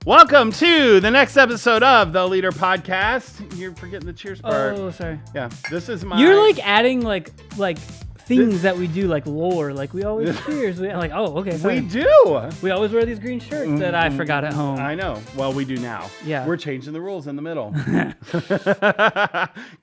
Welcome to the next episode of the Leader Podcast. You're forgetting the cheers part. Oh, sorry. Yeah, this is my... You're like adding like things that we do, like lore. Like we always cheers. Okay. Sorry. We do. We always wear these green shirts that I forgot at home. I know. Well, we do now. Yeah. We're changing the rules in the middle.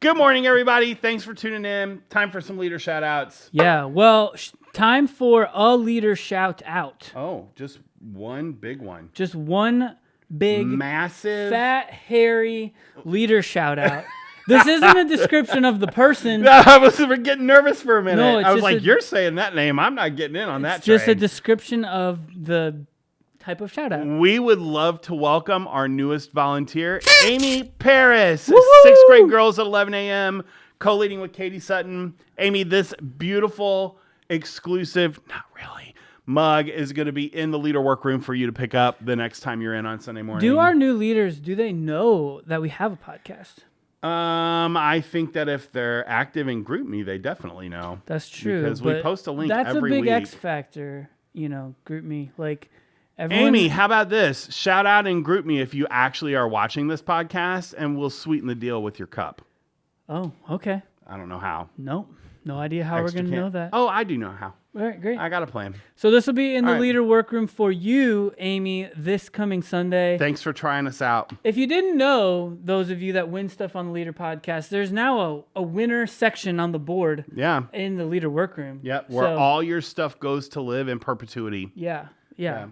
Good morning, everybody. Thanks for tuning in. Time for some leader shout outs. Yeah. Well, time for a leader shout out. Oh, just one big one. Just one big, massive, fat, hairy leader shout out. This isn't a description of the person. I was getting nervous for a minute. No, I was like, you're saying that name. I'm not getting in on that It's just train. a description of the type of shout out. We would love to welcome our newest volunteer, Amy Paris. Woo-hoo! 6th grade girls at 11 a.m., co-leading with Katie Sutton. Amy, this beautiful, exclusive, not really, mug is going to be in the leader workroom for you to pick up the next time you're in on Sunday morning. Do our new leaders, do they know that we have a podcast? I think that if they're active in GroupMe, they definitely know. That's true. Because we post a link every week. That's a big X factor, GroupMe. Like, everyone... Amy, how about this? Shout out in GroupMe if you actually are watching this podcast, and we'll sweeten the deal with your cup. Oh, okay. I don't know how. Nope. No idea how we're going to know that. Oh, I do know how. All right, great. I got a plan. So this will be in the All right. leader workroom for you, Amy, this coming Sunday. Thanks for trying us out. If you didn't know, those of you that win stuff on the Leader Podcast, there's now a winner section on the board. Yeah. In the leader workroom. Yep. Where all your stuff goes to live in perpetuity. Yeah.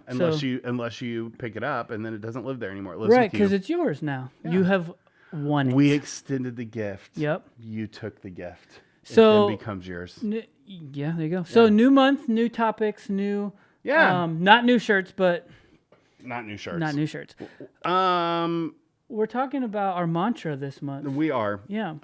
Unless you pick it up and then it doesn't live there anymore. It lives right, with you. because it's yours now. Yeah. You have won it. We extended the gift. Yep. You took the gift. So it then becomes yours. Yeah, there you go. So new month, new topics, new. Yeah. Not new shirts, but. Not new shirts. Not new shirts. We're talking about our mantra this month. We are. Yeah.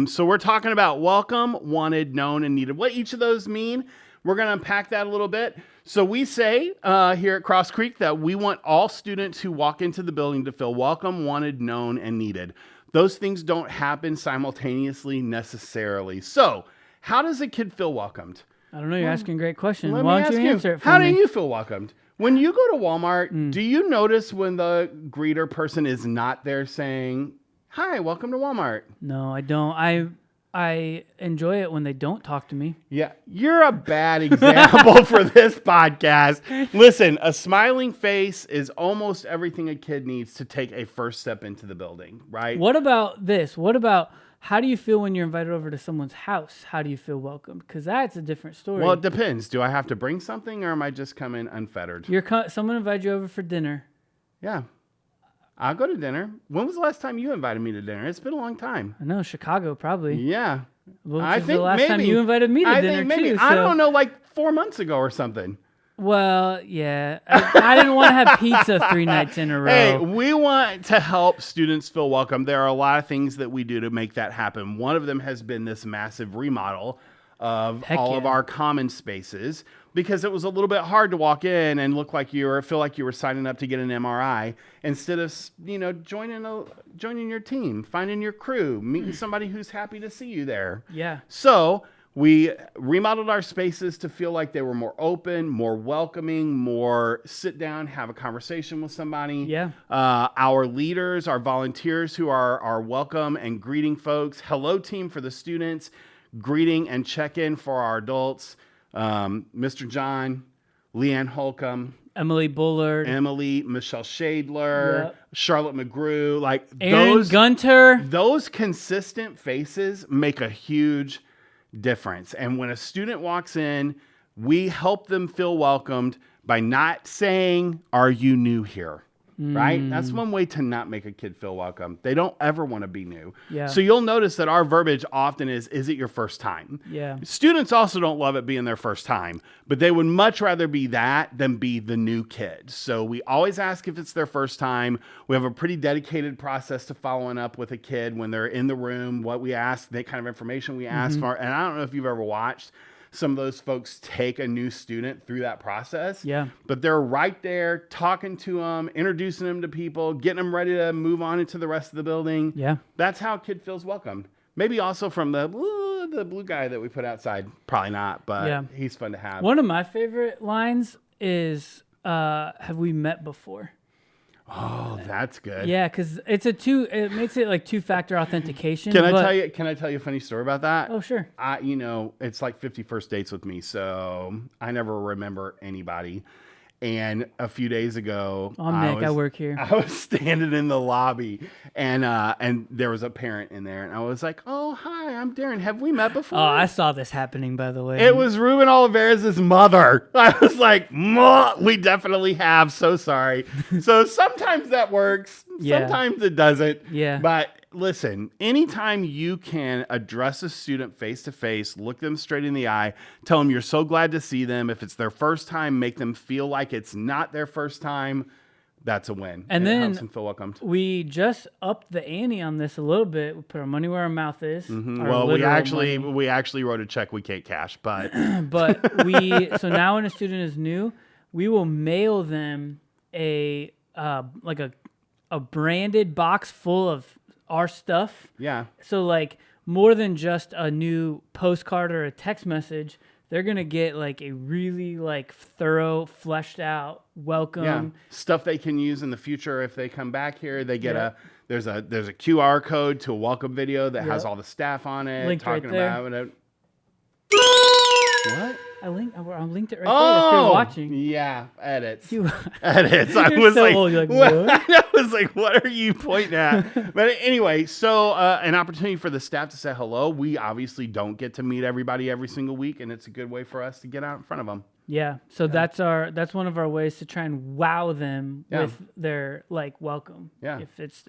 So we're talking about welcome, wanted, known, and needed. What each of those mean, we're going to unpack that a little bit. So we say here at Cross Creek that we want all students who walk into the building to feel welcome, wanted, known, and needed. Those things don't happen simultaneously necessarily. So how does a kid feel welcomed? I don't know. You're asking a great question. Let Why me don't ask you answer it for How me? do you feel welcomed? When you go to Walmart, do you notice when the greeter person is not there saying, "Hi, welcome to Walmart"? No, I don't. I enjoy it when they don't talk to me. Yeah, you're a bad example for this podcast. Listen, a smiling face is almost everything a kid needs to take a first step into the building, right? What about this? What about how do you feel when you're invited over to someone's house? How do you feel welcome? Because that's a different story. Well, it depends. Do I have to bring something or am I just coming unfettered? Someone invited you over for dinner. Yeah. I'll go to dinner. When was the last time you invited me to dinner? It's been a long time. I know, Chicago probably. Yeah. I think the last time you invited me to dinner too. I don't know, like 4 months ago or something. Well, yeah. I didn't want to have pizza 3 nights in a row. Hey, we want to help students feel welcome. There are a lot of things that we do to make that happen. One of them has been this massive remodel of of our common spaces because it was a little bit hard to walk in and feel like you were signing up to get an MRI instead of, joining your team, finding your crew, meeting somebody who's happy to see you there. Yeah. So we remodeled our spaces to feel like they were more open, more welcoming, more sit down, have a conversation with somebody. Yeah. Our leaders, our volunteers who are welcome and greeting folks. Hello team for the students. Greeting and check-in for our adults. Mr. John, Leanne Holcomb, Emily Bullard, Michelle Shadler, Charlotte McGrew, like Aaron Gunter. Those consistent faces make a huge difference. And when a student walks in, we help them feel welcomed by not saying, "Are you new here?" Right? That's one way to not make a kid feel welcome. They don't ever want to be new. Yeah. So you'll notice that our verbiage often is it your first time? Yeah. Students also don't love it being their first time, but they would much rather be that than be the new kid. So we always ask if it's their first time. We have a pretty dedicated process to following up with a kid when they're in the room, what we ask, the kind of information we ask for. And I don't know if you've ever watched some of those folks take a new student through that process. Yeah. But they're right there talking to them, introducing them to people, getting them ready to move on into the rest of the building. Yeah. That's how a kid feels welcome. Maybe also from the blue guy that we put outside. Probably not, but he's fun to have. One of my favorite lines is, have we met before? Oh, that's good. Yeah, because it makes it like 2-factor authentication. Can I tell you a funny story about that? Oh, sure. It's like 50 first dates with me, so I never remember anybody. And a few days ago, I'm Nick. I work here. I was standing in the lobby, and there was a parent in there, and I was like, "Oh, hi, I'm Darren. Have we met before?" Oh, I saw this happening, by the way. It was Ruben Oliveras' mother. I was like, we definitely have. So sorry. So sometimes that works. Yeah. Sometimes it doesn't. Yeah. But listen, anytime you can address a student face to face, look them straight in the eye, tell them you're so glad to see them. If it's their first time, make them feel like it's not their first time. That's a win. And then it helps them feel welcomed. We just upped the ante on this a little bit. We put our money where our mouth is. Mm-hmm. Well, we actually wrote a check we can't cash, but so now when a student is new, we will mail them a branded box full of our stuff. Yeah. So like more than just a new postcard or a text message, they're going to get like a really like thorough, fleshed out welcome. Yeah. Stuff they can use in the future if they come back here. They get there's a QR code to a welcome video that has all the staff on it. Linked talking right there. about it. What? I linked it right there if you're watching. Yeah, edits. Edits. I was so like, old. You're like, what? I was like, what are you pointing at? But anyway, so an opportunity for the staff to say hello. We obviously don't get to meet everybody every single week, and it's a good way for us to get out in front of them. Yeah. So that's one of our ways to try and wow them with their like welcome. Yeah.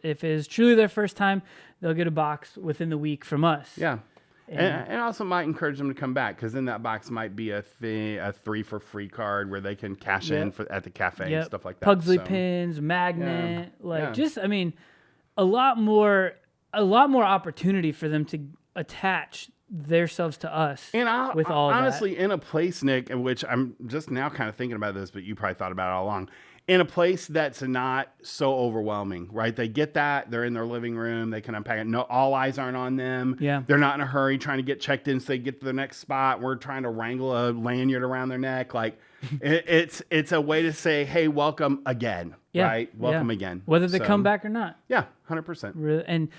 If it is truly their first time, they'll get a box within the week from us. Yeah. And also might encourage them to come back, because in that box might be a 3 for free card where they can cash in at the cafe and stuff like that. Pugsley pins, magnet, a lot more opportunity for them to attach themselves to us. And with all honestly, in a place, Nick, in which I'm just now kind of thinking about this, but you probably thought about it all along. In a place that's not so overwhelming, right? They get that. They're in their living room. They can unpack it. No, all eyes aren't on them. Yeah. They're not in a hurry trying to get checked in so they get to the next spot. We're trying to wrangle a lanyard around their neck. Like, it's a way to say, hey, welcome again, right? Welcome again. Whether they come back or not. Yeah, 100%. Really, and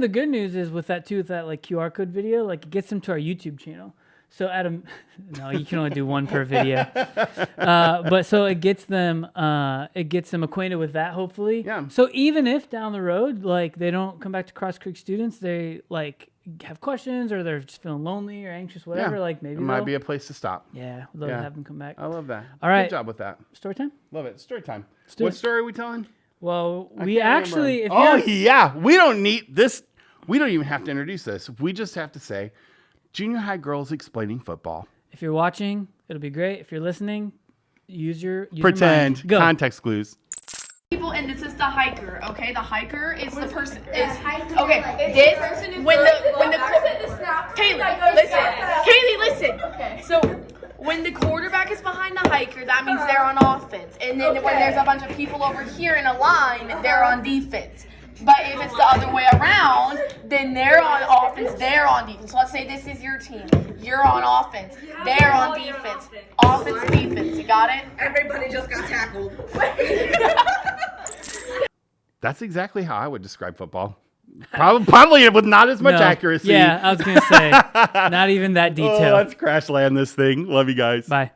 the good news is with that like QR code video, like it gets them to our YouTube channel. So no, you can only do one per video. But so it gets them acquainted with that, hopefully. Yeah. So even if down the road, like they don't come back to Cross Creek students, they like have questions or they're just feeling lonely or anxious, whatever. Like maybe it might be a place to stop. Yeah, we'd love to have them come back. I love that. All right. Good job with that. Story time. Love it. Story time. What story are we telling? Well, we actually. We don't need this. We don't even have to introduce this. We just have to say, junior high girls explaining football. If you're watching, it'll be great. If you're listening, use pretend. Your mind. Go. Context clues. People, and this is the hiker. Okay, the hiker is the person. Kaylee, listen. Okay. So when the quarterback is behind the hiker, that means they're on offense, and then when there's a bunch of people over here in a line, they're on defense. But if it's the other way around, then they're on offense, they're on defense. So let's say this is your team. You're on offense. They're on defense. Offense, defense. You got it? Everybody just got tackled. That's exactly how I would describe football. Probably with not as much accuracy. Yeah, I was going to say, not even that detailed. Let's crash land this thing. Love you guys. Bye.